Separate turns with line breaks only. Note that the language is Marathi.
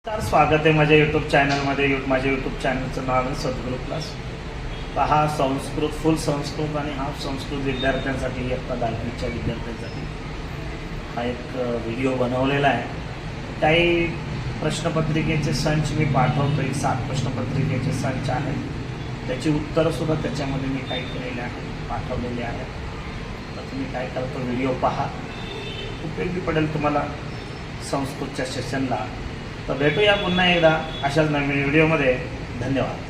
नमस्कार, स्वागत आहे माझ्या यूट्यूब चॅनलमध्ये. माझ्या यूट्यूब चॅनलचं नाव आहे सद्गुरू क्लास. हा संस्कृत, फुल संस्कृत आणि हाफ संस्कृत विद्यार्थ्यांसाठी, इयत्ता 10वीच्या विद्यार्थ्यांसाठी हा एक व्हिडिओ बनवलेला आहे. काही प्रश्नपत्रिकेचे संच मी पाठवतो. 7 प्रश्नपत्रिकेचे संच आहेत, त्याची उत्तरंसुद्धा त्याच्यामध्ये मी काही केलेले आहेत, पाठवलेले आहेत. तर तुम्ही काय करतो, व्हिडिओ पहा, उपयोगी पडेल तुम्हाला संस्कृतच्या सेशनला. तर भेटूया पुन्हा एकदा अशाच नवीन व्हिडिओमध्ये. धन्यवाद.